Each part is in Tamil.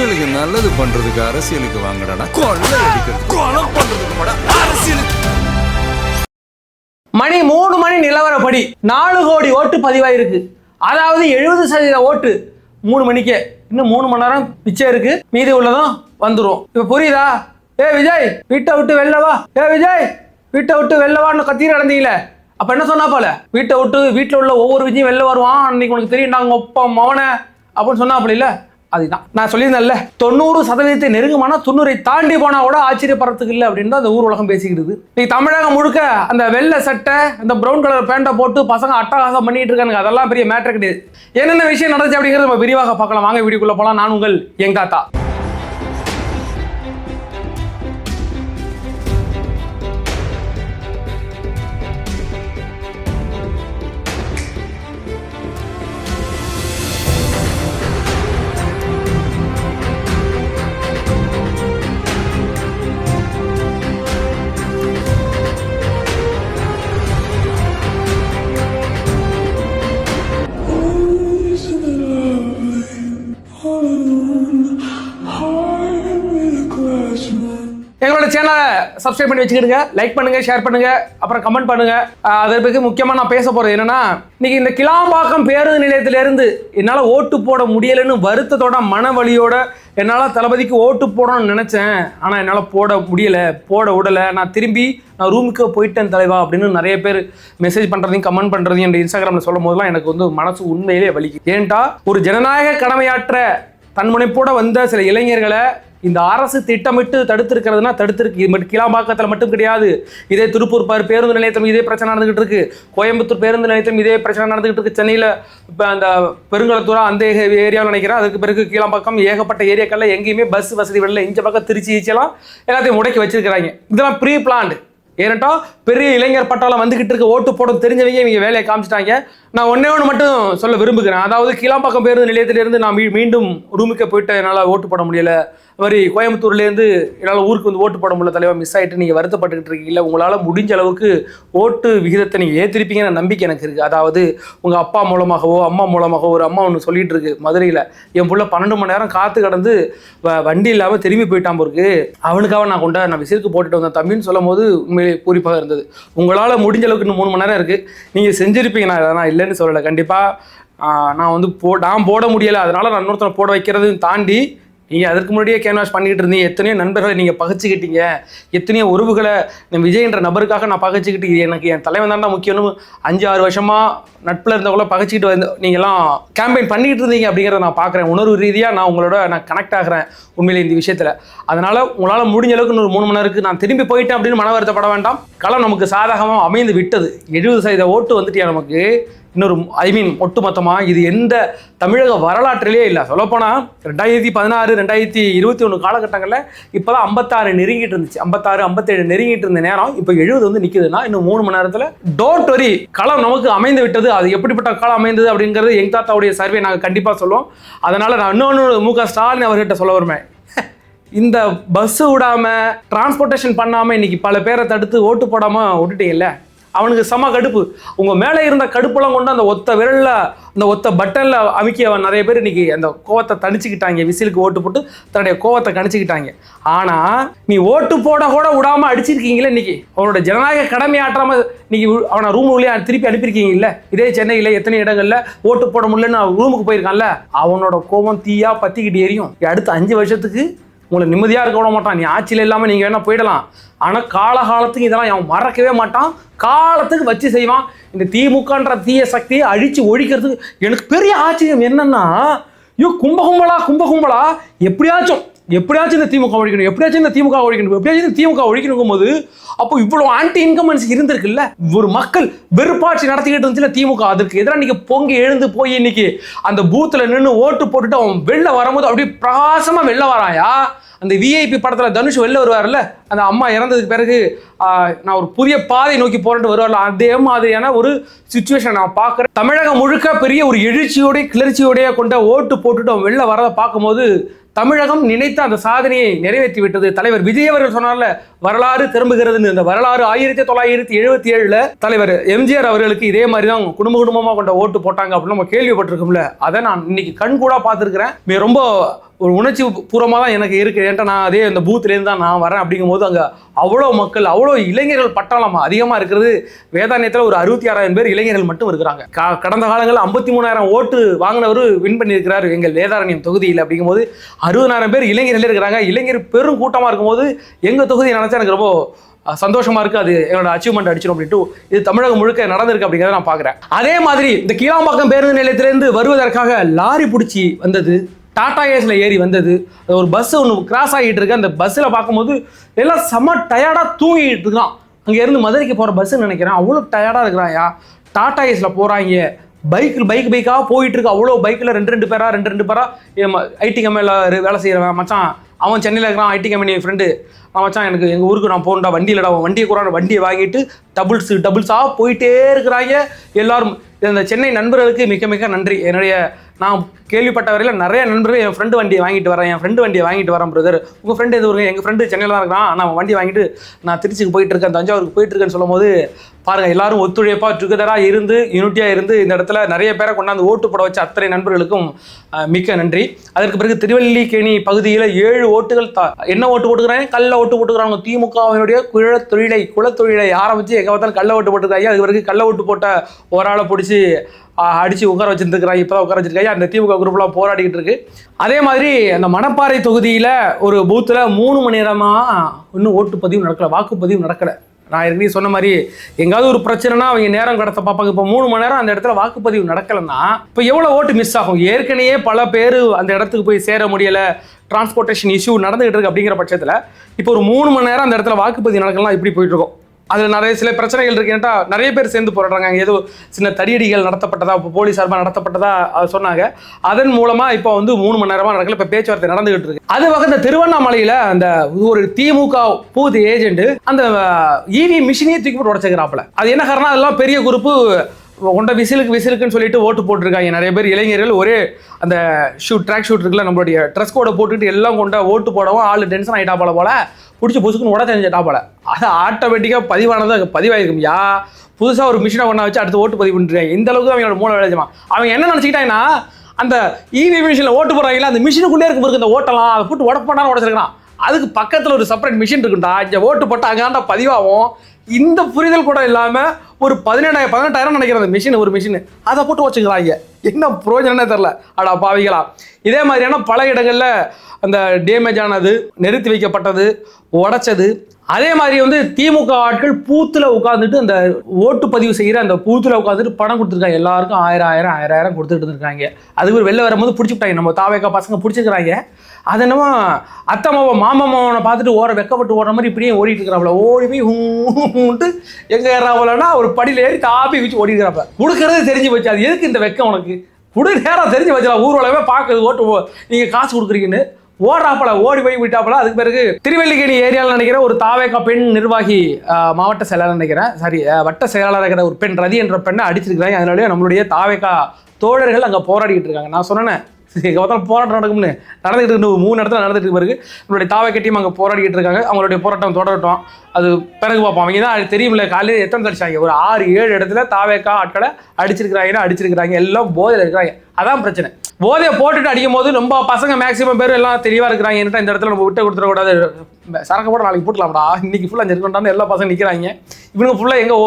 மக்களுக்கு நல்லது பண்றதுக்கு அரசியலுக்கு வாங்கடா, கொள்ளை அடிக்கிறது கொலை பண்றதுக்கு அரசியலுக்கு. மணி 3 மணி நிலவரப்படி 4 கோடி ஓட்டு பதிவாயிருக்கு. அதாவது 70% ஓட்டு 3 மணிக்கே. இன்னும் 3 மணி நேரம் பிச்சை இருக்கு, மீதி உள்ளதும் வந்துடும். இப்ப புரியுதா? விஜய் வீட்டை விட்டு வெளிலவா, விஜய் வீட்டை விட்டு வெளிலவான்னு கத்திட்டு நடந்தீங்களே, அப்ப என்ன சொன்னா போல, வீட்டை விட்டு வீட்டில் உள்ள ஒவ்வொரு விஜயும் வெளில வருவான், அன்னைக்கு உனக்கு தெரியும் நாங்க ஒப்பா மவனை அப்படின்னு சொன்னாப்புல இல்ல. அதுதான் நான் சொல்லியிருந்தேன்ல, 90% நெருங்கமான 90 தாண்டி போனா கூட ஆச்சரியப்படுறதுக்கு இல்லை அப்படின்னு தான் அந்த ஊர் உலகம் பேசிக்கிடுது. இன்னைக்கு தமிழகம் முழுக்க அந்த வெள்ளை சட்டை, அந்த ப்ரௌன் கலர் பேண்டை போட்டு பசங்க அட்டகாசம் பண்ணிட்டு இருக்காங்க. அதெல்லாம் பெரிய மேட்டர் கிடையாது. என்னென்ன விஷயம் நடந்துச்சு அப்படிங்கிறது நம்ம விரிவாக பார்க்கலாம். வாங்க வீடியோக்குள்ள போலாம். நான் உங்கள் எங்க தாத்தா. எங்களோட சேனலை சப்ஸ்கிரைப் பண்ணி வச்சுக்கிடுங்க, லைக் பண்ணுங்க, ஷேர் பண்ணுங்க, அப்புறம் கமெண்ட் பண்ணுங்க. அதற்கு முக்கியமாக நான் பேச போறது என்னன்னா, இன்னைக்கு இந்த கிளாம்பாக்கம் பேருந்து நிலையத்திலிருந்து என்னால் ஓட்டு போட முடியலைன்னு வருத்தத்தோட மன வலியோட என்னால் தளபதிக்கு ஓட்டு போடணும்னு நினைச்சேன். ஆனால் என்னால் போட முடியலை, போட விடலை. நான் ரூமுக்கு போயிட்டேன் தலைவா அப்படின்னு நிறைய பேர் மெசேஜ் பண்ணுறதையும் கமெண்ட் பண்ணுறதையும் என் இன்ஸ்டாகிராமில் சொல்லும் போதெல்லாம் எனக்கு மனசு உண்மையிலே வலிக்கு. ஏன்டா ஒரு ஜனநாயக கடமையாற்ற தன்முனைப்போட வந்த சில இளைஞர்களை இந்த அரசு திட்டமிட்டு தடுத்திருக்கிறதுனா தடுத்திருக்கு. இது மட்டும் கிளாம்பாக்கத்தில் மட்டும் கிடையாது. இதே திருப்பூர் பேருந்து நிலையத்திலும் இதே பிரச்சனை நடந்துகிட்டு இருக்கு. கோயம்புத்தூர் பேருந்து நிலையத்திலும் இதே பிரச்சனை நடந்துகிட்டு இருக்கு. சென்னையில் இப்போ அந்த பெருங்கலத்தூரா அந்த ஏரியாவில் நினைக்கிறேன். அதுக்கு பிறகு கீழாம்பாக்கம் ஏகப்பட்ட ஏரியாக்களில் எங்கேயுமே பஸ் வசதி வரல. இந்த பக்கம் திருச்சி ஈச்செல்லாம் எல்லாத்தையும் முடக்கி வச்சிருக்கிறாங்க. இதெல்லாம் ப்ரீ பிளான்டு. ஏன்னாட்டா பெரிய இளைஞர் பட்டாளம் வந்துகிட்டு இருக்க, ஓட்டு போட தெரிஞ்சவங்க இவங்க வேலையை காமிச்சிட்டாங்க. நான் ஒன்னே ஒன்று மட்டும் சொல்ல விரும்புகிறேன். அதாவது கீழாம்பாக்கம் பேருந்து நிலையத்திலிருந்து நான் மீண்டும் ரூமுக்கு போயிட்டு என்னால் ஓட்டு போட முடியல. மாதிரி கோயம்புத்தூர்லேருந்து என்னால் ஊருக்கு வந்து ஓட்டு போட முடியல தலைவா, மிஸ் ஆகிட்டு நீங்கள் வருத்தப்பட்டுக்கிட்டு இருக்கீங்களா, உங்களால் முடிஞ்ச அளவுக்கு ஓட்டு விகிதத்தை நீங்கள் ஏற்றிருப்பீங்கிற நம்பிக்கை எனக்கு இருக்குது. அதாவது உங்கள் அப்பா மூலமாகவோ அம்மா மூலமாகவோ ஒரு அம்மா ஒன்று சொல்லிட்டு இருக்கு மதுரையில், என் பிள்ளை 12 மணி நேரம் காற்று கடந்து வண்டி இல்லாமல் திரும்பி போயிட்டான் போருக்கு, அவனுக்காக நான் விசிலுக்கு போட்டுட்டு வந்தேன் தம்பின்னு சொல்லும் போது உண்மையிலே பூரிப்பாக இருந்தது. உங்களால் முடிஞ்ச அளவுக்கு இன்னும் 3 மணி நேரம் இருக்குது, நீங்கள் செஞ்சுருப்பீங்க. நான் இல்லைன்னு சொல்லலை. கண்டிப்பாக நான் நான் போட முடியலை, அதனால் நான் இன்னொருத்தனை போட வைக்கிறதையும் தாண்டி நீங்கள் அதற்கு முன்னாடியே கேன்வாஸ் பண்ணிக்கிட்டு இருந்தீங்க. எத்தனையோ நண்பர்களை நீங்கள் பகைச்சிக்கிட்டீங்க, எத்தனையோ உறவுகளை விஜய் என்ற நபருக்காக நான் பகைச்சிக்கிட்டு, எனக்கு என் தலைவன் தாண்டா முக்கியம்னு 5-6 வருஷமாக நட்பில் இருந்தவங்கள பகைச்சிக்கிட்டு வந்து நீங்கள்லாம் கேம்பெயின் பண்ணிக்கிட்டு இருந்தீங்க அப்படிங்கிறத நான் பார்க்குறேன். உணர்வு ரீதியாக நான் கனெக்ட் ஆகிறேன் உண்மையிலே இந்த விஷயத்தில். அதனால் உங்களால் முடிஞ்ச அளவுக்கு இன்னொரு 3 மணி நேரத்துக்கு நான் திரும்பி போயிட்டேன் அப்படின்னு மன வருத்தப்பட வேண்டாம். களம் நமக்கு சாதகமாக அமைந்து விட்டது. 70% ஓட்டு வந்துட்டியா நமக்கு. இன்னொரு ஒட்டு மொத்தமாக இது எந்த தமிழக வரலாற்றிலே இல்லை. சொல்லப்போனால் 2016, 2021 காலகட்டங்களில் இப்போ தான் 56 நெருங்கிட்டு இருந்துச்சு, 56, 57 நெருங்கிட்டு இருந்த நேரம் இப்போ 70 வந்து நிற்குதுன்னா இன்னும் 3 மணி நேரத்தில் டோன்ட் வரி களம் நமக்கு அமைந்து விட்டது. அது எப்படிப்பட்ட களம் அமைந்தது அப்படிங்கிறது எங்க தாத்தாவுடைய சர்வே நாங்கள் கண்டிப்பாக சொல்லுவோம். அதனால் நான் இன்னொன்று மு.க. ஸ்டாலின் அவர்கிட்ட சொல்ல வருவேன், இந்த பஸ்ஸு விடாமல் டிரான்ஸ்போர்ட்டேஷன் பண்ணாமல் இன்னைக்கு பல பேரை தடுத்து ஓட்டு போடாமல் விட்டுட்டீங்கல்ல, அவனுக்கு செம கடுப்பு. உங்கள் மேலே இருந்த கடுப்பெல்லாம் கொண்டு அந்த ஒத்த விரலில் அந்த ஒத்த பட்டனில் அமுக்கி அவன் நிறைய பேர் இன்னைக்கு அந்த கோவத்தை தணிச்சுக்கிட்டாங்க. விசிலுக்கு ஓட்டு போட்டு தன்னுடைய கோவத்தை கணிச்சுக்கிட்டாங்க. ஆனால் நீ ஓட்டு போட கூட விடாமல் அடிச்சிருக்கீங்களே இன்னைக்கு, அவனோட ஜனநாயக கடமை ஆற்றாமல் இன்னைக்கு அவனை ரூம் உள்ளே திருப்பி அனுப்பியிருக்கீங்கல்ல. இதே சென்னையில் எத்தனை இடங்களில் ஓட்டு போட முடியலன்னு ரூமுக்கு போயிருக்கான்ல, அவனோட கோபம் தீயா பற்றிக்கிட்டு எரியும். அடுத்த 5 வருஷத்துக்கு உங்களை நிம்மதியாக இருக்க விட மாட்டான். நீ ஆட்சியில் இல்லாமல் நீங்கள் வேணால் போயிடலாம், ஆனால் காலகாலத்துக்கு இதெல்லாம் அவன் மறக்கவே மாட்டான். காலத்துக்கு வச்சு செய்வான். இந்த திமுகன்ற தீய சக்தியை அழித்து ஒழிக்கிறதுக்கு எனக்கு பெரிய ஆச்சரியம் என்னன்னா, கும்பகும்பலா எப்படியாச்சும் இந்த திமுக ஒழிக்கணும், எப்படியாச்சும் இந்த திமுக ஒழிக்கணும் போது அப்போ இவ்வளோ ஆன்டி இன்கம்பன்ஸ் இருந்திருக்குல்ல. ஒரு மக்கள் வெறுப்பாட்சி நடத்திக்கிட்டு இருந்துச்சுல திமுக, அதற்கு எதிராக இன்னைக்கு பொங்கி எழுந்து போய் இன்னைக்கு அந்த பூத்தில் நின்று ஓட்டு போட்டுட்டு அவன் வெளில வரும்போது அப்படியே பிரகாசமாக வெளில வராயா. அந்த விஐபி படத்தில் தனுஷ் வெளில வருவார்ல, அந்த அம்மா இறந்ததுக்கு பிறகு நான் ஒரு புதிய பாதை நோக்கி போறேன்ட்டு வருவார்ல, அதே மாதிரியான ஒரு சிச்சுவேஷன் நான் பார்க்குறேன். தமிழகம் முழுக்க பெரிய ஒரு எழுச்சியோடைய கிளர்ச்சியோடைய கொண்ட ஓட்டு போட்டுட்டு அவன் வெளில வரதை பார்க்கும்போது தமிழகம் நினைத்த அந்த சாதனையை நிறைவேற்றி விட்டது. தலைவர் விஜய் அவர்கள் சொன்னார்ல, வரலாறு திரும்புகிறதுன்னு. இந்த வரலாறு 1977 தலைவர் எம்ஜிஆர் அவர்களுக்கு இதே மாதிரி தான் குடும்பமாக கொண்ட ஓட்டு போட்டாங்க அப்படின்னு நம்ம கேள்விப்பட்டிருக்கோம்ல. அதை நான் இன்னைக்கு கண் கூட பார்த்துருக்கிறேன். ரொம்ப ஒரு உணர்ச்சி பூர்வமாக தான் எனக்கு இருக்குது. ஏன்டா நான் அதே அந்த பூத்துலேருந்து தான் நான் வரேன். அப்படிங்கும்போது அங்கே அவ்வளோ மக்கள், அவ்வளோ இளைஞர்கள் பட்டாளம் அதிகமாக இருக்கிறது. வேதாரண்யத்தில் ஒரு 66,000 பேர் இளைஞர்கள் மட்டும் இருக்கிறாங்க. கடந்த காலங்களில் 53,000 ஓட்டு வாங்கினவர் வின் பண்ணியிருக்கிறார் எங்கள் வேதாரண்யம் தொகுதியில். அப்படிங்கும்போது 60,000 பேர் இளைஞர்களே இருக்கிறாங்க. இளைஞர் பெரும் கூட்டமாக இருக்கும்போது எங்கள் தொகுதியை நினச்சா எனக்கு ரொம்ப சந்தோஷமா இருக்கு. அது என்னோட அச்சீவ்மெண்ட் அடிச்சிடும் அப்படின்ட்டு இது தமிழகம் முழுக்க நடந்திருக்கு அப்படிங்கிறத நான் பார்க்குறேன். அதே மாதிரி இந்த கீழாம்பாக்கம் பேருந்து நிலையத்திலேருந்து வருவதற்காக லாரி பிடிச்சி வந்தது, டாடா ஏஸ்ல ஏறி வந்தது, ஒரு பஸ் ஒன்று கிராஸ் ஆகிட்டு இருக்கு. அந்த பஸ்ஸில் பார்க்கும்போது எல்லாம் செம்ம டயர்டாக தூங்கிட்டு இருக்கான். அங்கேருந்து மதுரைக்கு போகிற பஸ்ஸுன்னு நினைக்கிறேன். அவ்வளோ டயர்டாக இருக்கிறாயா. டாடா ஏஸ்ல போகிறாங்க, பைக்காக போயிட்டு இருக்கு. அவ்வளோ பைக்கில் ரெண்டு பேரா ஐடி கம்பெனியில் வேலை செய்கிறவன் மச்சான், அவன் சென்னையில் இருக்கிறான் ஐடி கம்பெனி ஃப்ரெண்டு. மச்சான் எனக்கு எங்கள் ஊருக்கு நான் போகணுண்டா, வண்டியிலடா, வண்டியை வாங்கிட்டு டபுள்ஸாக போயிட்டே இருக்கிறாங்க எல்லாரும். இந்த சென்னை நண்பர்களுக்கு மிக மிக நன்றி. நான் கேள்விப்பட்ட வரையில் நிறைய நண்பர்கள் என் ஃப்ரெண்டு வண்டியை வாங்கிட்டு வரேன் பிரதர். உங்கள் ஃப்ரெண்டு எது வருங்க? எங்கள் ஃப்ரெண்டு சென்னையில் தான் இருக்கிறான், நான் வண்டி வாங்கிட்டு நான் திருச்சிக்கு போயிட்டுருக்கேன், தஞ்சாவூருக்கு போயிட்டுருக்கேன்னு சொல்லும் போது பாருங்கள், எல்லாரும் ஒத்துழைப்பாக டுகெதராக இருந்து யூனிட்டியாக இருந்து இந்த இடத்துல நிறைய பேரை கொண்டாந்து ஓட்டு போட வச்ச அத்தனை நண்பர்களுக்கும் மிக்க நன்றி. அதற்கு பிறகு திருவல்லிக்கேணி பகுதியில் 7 ஓட்டுகள் என்ன ஓட்டு போட்டுக்கிறாங்க? கள்ள ஓட்டு போட்டுக்கிறாங்க. திமுகவினுடைய குலத்தொழிலை ஆரம்பித்து எங்கே பார்த்தாலும் கள்ள ஓட்டு போட்டுருக்காங்க. அதுக்கு பிறகு கள்ள ஓட்டு போட்ட ஒரு ஆளை பிடிச்சி அடித்து உட்கார வச்சுருந்துருக்காங்க. இப்போ தான் உட்கார வச்சிருக்காங்க. அந்த திமுக குரூப்லாம் போராடிக்கிட்டு இருக்கு. அதே மாதிரி அந்த மணப்பாறை தொகுதியில் ஒரு பூத்தில் 3 மணி நேரமாக இன்னும் ஓட்டுப்பதிவு நடக்கலை, வாக்குப்பதிவு நடக்கலை. நான் ஏற்கனவே சொன்ன மாதிரி எங்காவது ஒரு பிரச்சனைனா அவங்க நேரம் கடத்த பார்ப்பாங்க. இப்போ 3 மணி நேரம் அந்த இடத்துல வாக்குப்பதிவு நடக்கலைன்னா இப்போ எவ்வளோ ஓட்டு மிஸ் ஆகும்? ஏற்கனவே பல பேர் அந்த இடத்துக்கு போய் சேர முடியலை, டிரான்ஸ்போர்ட்டேஷன் இஷ்யூ நடந்துகிட்டு இருக்கு. அப்படிங்கிற பட்சத்தில் இப்போ ஒரு 3 மணி நேரம் அந்த இடத்துல வாக்குப்பதிவு நடக்கலாம், இப்படி போயிட்டு இருக்கோம். அதில் சில பிரச்சனைகள் இருக்குன்னா நிறைய பேர் சேர்ந்து போராடுறாங்க. ஏதோ சின்ன தடியடிகள் நடத்தப்பட்டதா, இப்போ போலீஸ் சார்பாக நடத்தப்பட்டதா சொன்னாங்க. அதன் மூலமாக இப்போ 3 மணி நேரமாக நடக்கல, இப்போ பேச்சுவார்த்தை நடந்துகிட்டு இருக்கு. அது வகை இந்த திருவண்ணாமலையில் அந்த ஒரு திமுக பூத் ஏஜென்ட் அந்த இவி மிஷினையே தூக்கி போட்டு உடச்சிக்கிறாப்புல. அது என்ன காரணம்? அதெல்லாம் பெரிய குரூப்பு கொண்ட விசிலுக்குன்னு சொல்லிட்டு ஓட்டு போட்டிருக்காங்க நிறைய பேர் இளைஞர்கள். ஒரே அந்த ட்ராக் ஷூட் இருக்குல்ல, நம்மளுடைய ட்ரெஸ் கோடை போட்டுக்கிட்டு எல்லாம் கொண்ட ஓட்டு போடவும் ஆள் டென்ஷன் ஆகிட்டா போல பிடிச்சி புதுசுக்குன்னு உட தெரிஞ்சிட்டா போல. அது ஆட்டோமேட்டிக்காக பதிவாயிருக்கும். புதுசாக ஒரு மிஷினை கொண்டா வச்சு அடுத்து ஓட்டு பதிவு பண்ணிருக்காங்க. இந்த அளவுக்கு அவங்களோட மூளை வேலைஜமா. அவங்க என்ன நினச்சிக்கிட்டாங்கன்னா, அந்த இவி மிஷினில் ஓட்டு போடுறாங்களா, அந்த மிஷினுக்குள்ளே இருக்கும் இந்த ஓட்டலாம், அதை போட்டு உடப்பானா உடச்சிருக்கான். அதுக்கு பக்கத்தில் ஒரு செப்பரேட் மிஷின் இருக்குண்டா, இங்கே ஓட்டு போட்டு அங்காண்டா பதிவாகும். இந்த புரிதல் கூட இல்லாமல் ஒரு 18,000 நினைக்கிற அந்த மிஷின், ஒரு மிஷின் அதை போட்டு வச்சுக்கிறாங்க. என்ன பிரயோஜனமே தெரில. அடா பாவிகளா. இதே மாதிரியான பல இடங்களில் அந்த டேமேஜ் ஆனது, நிறுத்தி வைக்கப்பட்டது, உடைச்சது. அதே மாதிரி திமுக ஆட்கள் பூத்தில் உட்காந்துட்டு அந்த ஓட்டு பதிவு செய்கிற அந்த பூத்தில் உட்காந்துட்டு பணம் கொடுத்துருக்காங்க. எல்லாருக்கும் 1000 கொடுத்துட்டு இருக்காங்க. அதுக்கு ஒரு வெளில வரும்போது பிடிச்சிக்கிட்டாங்க. நம்ம தாவேக்கா பசங்க பிடிச்சிக்கிறாங்க. அது என்னமோ அத்தை மாமாவை பார்த்துட்டு வெக்கப்பட்டு ஓடுற மாதிரி இப்படியே ஓடிட்டு இருக்கிறாப்புல. ஓடி போய் ஹூன்ட்டு எங்கே ஏறாவலன்னா ஒரு படியில் ஏறி தாப்பி வச்சு ஓடிக்கிறாப்ப. கொடுக்கறது தெரிஞ்சு வச்சு, அது எதுக்கு இந்த வெக்கம் உனக்கு? நேரம் தெரிஞ்சு வச்சுலாம். ஊர்வலமே பார்க்குறது ஓட்டு நீங்கள் காசு கொடுக்குறீங்கன்னு ஓடுறாப்பல, ஓடி போய் விட்டாப்பல. அதுக்கு பிறகு திருவல்லிக்கேணி ஏரியாவில் நினைக்கிறேன் ஒரு தாவேக்கா பெண் நிர்வாகி, மாவட்ட செயலாளர் நினைக்கிறேன், வட்ட செயலாளர் இருக்கிற ஒரு பெண் ரதி என்ற பெண்ணை அடிச்சிருக்கிறாங்க. அதனாலேயே நம்மளுடைய தாவேக்கா தோழர்கள் அங்கே போராடிட்டு இருக்காங்க. நான் சொன்னேன் போராட்டம் நடக்கும்னு, நடந்துகிட்டு இருக்கு. 3 இடத்துல நடந்துட்டு பிறகு நம்மளுடைய தாவேக்கா டீம் அங்கே போராடிக்கிட்டு இருக்காங்க. அவங்களுடைய போராட்டம் தொடரட்டும், அது பிறகு பார்ப்போம். அவங்க தான் தெரியுமில்ல, காலையில் எத்தனை அடிச்சாங்க, ஒரு 6-7 இடத்துல தாவேக்கா ஆட்களை அடிச்சிருக்கிறாங்க. எல்லாம் போதையில் இருக்கிறாங்க. அதான் பிரச்சனை. போதையை போட்டுட்டு அடிக்கும் போது ரொம்ப பசங்க மேக்ஸிமம் பேர் எல்லாம் தெளிவாக இருக்கிறாங்க. இந்த இடத்துல நம்ம விட்டு கொடுத்துடக்கூடாது, சரக்கு போட நாளைக்கு போட்டலாம்டா, இன்னைக்கு ஃபுல்லாக இருக்கண்டான்னு எல்லா பசங்க நிற்கிறாங்க. இவங்க ஃபுல்லாக எங்கே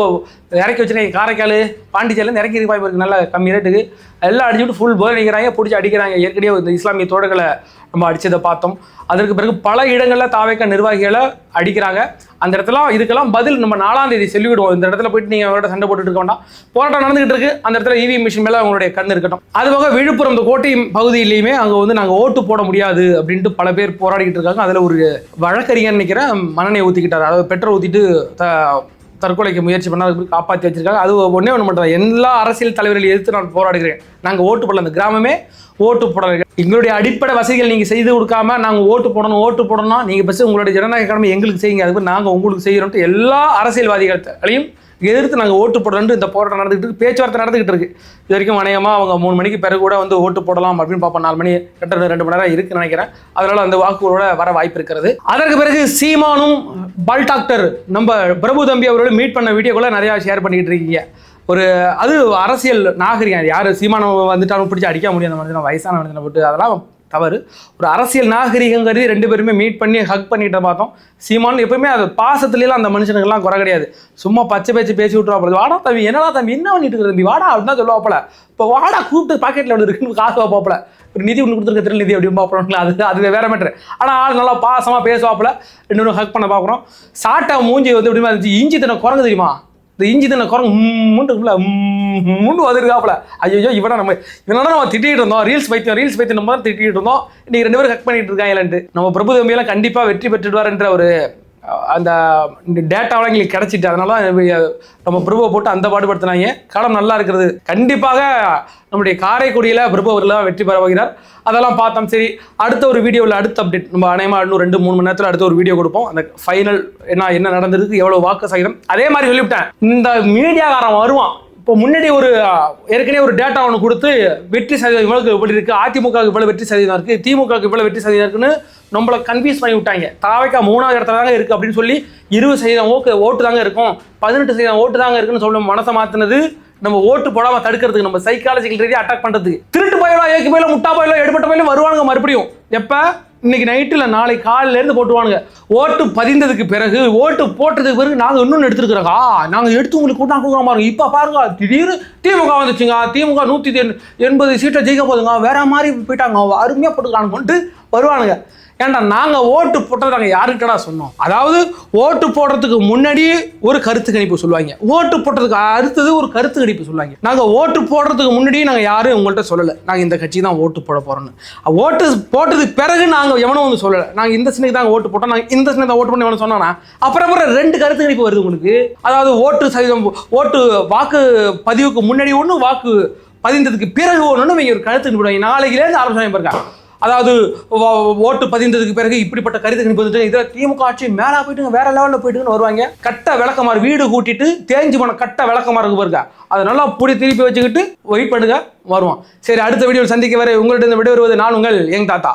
இறக்கி வச்சுருக்காங்க, காரைக்கால் பாண்டிச்சேரியிலேருந்து இறக்கி வாய்ப்பு இருக்குது, நல்ல கம்மி ரேட்டுக்கு. எல்லாம் அடிச்சுட்டு ஃபுல் போதை நிற்கிறாங்க, பிடிச்சி அடிக்கிறாங்க. ஏற்கனவே இந்த இஸ்லாமிய தோழர்களை நம்ம அடித்ததை பார்த்தோம். அதற்கு பிறகு பல இடங்களில் தாவேக்கா நிர்வாகிகளை அடிக்கிறாங்க. அந்த இடத்துல இதுக்கெல்லாம் பதில் நம்ம 4ஆம் தேதி சொல்லிவிடுவோம். இந்த இடத்துல போயிட்டு நீங்கள் அவரோட சண்டை போட்டுட்டு இருக்க வேண்டாம், போராட்டம் நடந்துகிட்டு இருக்கு. அந்த இடத்துல இவி மிஷின் மேலே அவங்களுடைய கண் இருக்கட்டும். அதுபோக விழுப்புரம் இந்த கோட்டை பகுதியிலையுமே அங்கே நாங்கள் ஓட்டு போட முடியாது அப்படின்ட்டு பல பேர் போராடிக்கிட்டு இருக்காங்க. அதில் ஒரு வழக்கறிஞர் நினைக்கிறேன் மண்ணெண்ணெய் ஊற்றிக்கிட்டார், அதாவது பெட்ரோல் ஊற்றிட்டு தற்கொலைக்கு முயற்சி பண்ணால் காப்பாற்றி வச்சிருக்காங்க. அது ஒன்றே மட்டும், எல்லா அரசியல் தலைவர்களையும் எதிர்த்து நான் போராடுகிறேன். நாங்கள் ஓட்டு போடல, அந்த கிராமமே ஓட்டு போடல. எங்களுடைய அடிப்படை வசதிகள் நீங்கள் செய்து கொடுக்காம நாங்கள் ஓட்டு போடணும், நீங்கள் பஸ் உங்களுடைய ஜனநாயக கடமை எங்களுக்கு செய்யுங்க, அதுக்கு நாங்கள் உங்களுக்கு செய்கிறோன்ட்டு எல்லா அரசியல்வாதிகளையும் எதிர்த்து நாங்கள் ஓட்டு போடணுன்ட்டு இந்த போராட்டம் நடந்துகிட்டு இருக்கு. பேச்சுவார்த்தை நடந்துகிட்டு இருக்கு. இது வரைக்கும் அநேகமாக அவங்க 3 மணிக்கு பிறகு கூட ஓட்டு போடலாம் அப்படின்னு பார்ப்போம். 4 மணி 2 மணி நேரம் இருக்குன்னு நினைக்கிறேன். அதனால அந்த வாக்குகளோட வர வாய்ப்பு இருக்கிறது. அதற்கு பிறகு சீமானும் பல் டாக்டர் நம்ம பிரபு தம்பி அவரோட மீட் பண்ண வீடியோக்குள்ள நிறையா ஷேர் பண்ணிக்கிட்டு இருக்கீங்க. அது அரசியல் நாகரிகம். யார் சீமானம் வந்துட்டாலும் பிடிச்சி அடிக்க முடியும், அந்த மனுஷனை வயசான மனுஷனை போட்டு அதெல்லாம் தவறு. ஒரு அரசியல் நாகரிகம் கருதி 2 பேருமே மீட் பண்ணி ஹக் பண்ணிட்டு பார்த்தோம். சீமான் எப்பவுமே அது பாசத்துலாம் அந்த மனுஷனுக்கெல்லாம் குறை கிடையாது. சும்மா பச்சை பேச்சு விட்டுருவா. வாடா தம்பி, என்னடா தம்பி, என்ன பண்ணிட்டு இருக்கிற தம்பி, வாடா அப்படின்னு தான் சொல்லுவாப்பல. இப்போ வாடா கூப்பிட்டு பாக்கெட்டில் ஒன்று இருக்குன்னு காசு வைப்பாப்புல. ஒரு நிதி ஒன்று கொடுத்துருக்க தெரியல, நிதி அப்படின்னு பார்ப்போம்ல, அது வேற மேட்ரு. ஆனால் ஆள் நல்லா பாசமாக பேசுவாப்புல. 2 ஹக் பண்ண பார்க்குறோம். சாட்டை மூஞ்சி வந்து எப்படிமா இருந்துச்சு, இஞ்சி தின குரங்கு தெரியுமா, இந்த இஞ்சி தின குரங்கு மூண்டுக்குள்ள மூண்டு வந்துருக்காப்புல. ஐயோ இவனா நம்ம திட்டிகிட்டு இருந்தோம், ரீல்ஸ் பைத்தியம் நம்ம தான் திட்டிகிட்டு இருந்தோம். இன்னைக்கு 2 பேரும் ஹக் பண்ணிட்டு இருக்காங்களான்ட்டு. நம்ம பிரபு தம்பியெல்லாம் கண்டிப்பாக வெற்றி பெற்றுடுவார்ன்ற ஒரு அந்த டேட்டாவெல்லாம் எங்களுக்கு கிடைச்சிட்டு, அதனால நம்ம பிரபுவை போட்டு அந்த பாடுபடுத்தினாங்க. காலம் நல்லா இருக்கிறது. கண்டிப்பாக நம்முடைய காரைக்குடியில் பிரபு அவர்கள் வெற்றி பெற போகிறார். அதெல்லாம் பார்த்தோம். சரி, அடுத்த ஒரு வீடியோவில் அடுத்த அப்டேட் நம்ம அநேகமாக இன்னும் 2-3 மணி நேரத்தில் அடுத்த ஒரு வீடியோ கொடுப்போம். அந்த ஃபைனல் என்ன நடந்திருக்கு, எவ்வளோ வாக்கு சகிதம். அதே மாதிரி சொல்லிவிட்டேன், இந்த மீடியாக்காரன் வருவான். இப்போ முன்னாடி ஏற்கனவே ஒரு டேட்டா ஒன்று கொடுத்து வெற்றி சதவீதம் இவ்வளவு இப்படி இருக்குது, அதிமுகவுக்கு இவ்வளோ வெற்றி சதவீதம் இருக்குது, திமுகவுக்கு இவ்வளோ வெற்றி சதவீதம் இருக்குன்னு நம்மளை கன்ஃபியூஸ் பண்ணி விட்டாங்க. தாவைக்கா 3வது இடத்துல தாங்க இருக்குது அப்படின்னு சொல்லி 20% ஓட்டு தாங்க இருக்கும், 18% ஓட்டு தாங்க இருக்குன்னு சொல்ல மனசை மாற்றினது நம்ம ஓட்டு போடாமல் தடுக்கிறதுக்கு, நம்ம சைக்காலஜிக்கல் ரீதியாக அட்டாக் பண்ணுறதுக்கு. திருட்டு போயிடும், ஏக்கு போயிலும், முட்டா போயிலும், எடுபட்ட போயிலும் வருவானுங்க மறுபடியும். எப்போ? இன்னைக்கு நைட்டில் நாளை காலையிலேருந்து போட்டுவானுங்க. ஓட்டு பதிந்ததுக்கு பிறகு, ஓட்டு போட்டதுக்கு பிறகு நாங்கள் இன்னொன்று எடுத்துருக்குறோங்க, நாங்கள் எடுத்து உங்களுக்கு கூட்டா கொடுக்குற பாருங்க. இப்போ பாருங்க, திடீர்னு திமுக வந்துச்சுங்க, திமுக 180 சீட்டை ஜெயிக்க போதுங்க, வேற மாதிரி போயிட்டாங்க, அருமையாக போட்டுக்கிறானுங்கன்ட்டு வருவானுங்க. ஏன்டா நாங்கள் ஓட்டு போட்டதை நாங்கள் யாருக்கிட்டடா சொன்னோம்? அதாவது ஓட்டு போடுறதுக்கு முன்னாடி ஒரு கருத்து கணிப்பு சொல்லுவாங்க, ஓட்டு போட்டதுக்கு அடுத்தது ஒரு கருத்து கணிப்பு சொல்லுவாங்க. நாங்கள் ஓட்டு போடுறதுக்கு முன்னாடி நாங்கள் யாரும் உங்கள்கிட்ட சொல்லலை நாங்கள் இந்த கட்சி தான் ஓட்டு போட போகிறோன்னு. ஓட்டு போட்டதுக்கு பிறகு நாங்கள் எவனும் வந்து சொல்லலை நாங்கள் இந்த சின்னைக்கு தான் ஓட்டு போட்டோம், நாங்கள் இந்த சின்ன தான் ஓட்டு பண்ணி எவனும் சொன்னானா அப்புறம் 2 கருத்து கணிப்பு வருது உங்களுக்கு. அதாவது ஓட்டு சதவீதம், ஓட்டு வாக்கு பதிவுக்கு முன்னாடி ஒன்று, வாக்கு பதிந்ததுக்கு பிறகு ஒன்று, நீங்கள் ஒரு கருத்து கணிப்பு நாளைக்குலேருந்து ஆரம்பிச்சாங்க பாருங்க. அதாவது ஓட்டு பதிந்ததுக்கு பிறகு இப்படிப்பட்ட கருத்து கணிப்பு வந்துட்டு இதில் திமுக ஆட்சி மேலே போயிட்டுங்க, வேற லெவலில் போயிட்டுன்னு வருவாங்க. கட்ட விளக்கமாறு வீடு கூட்டிட்டு தேஞ்சு போன கட்ட விளக்கமாறு இருக்கு பாருங்க, அதை நல்லா புடி திருப்பி வச்சுக்கிட்டு வெயிட் பண்ணுங்க, வருவான். சரி, அடுத்த வீடியோவில் சந்திக்க வரை உங்கள்கிட்ட விடைபெறுவது நான் உங்கள் யங் தாத்தா.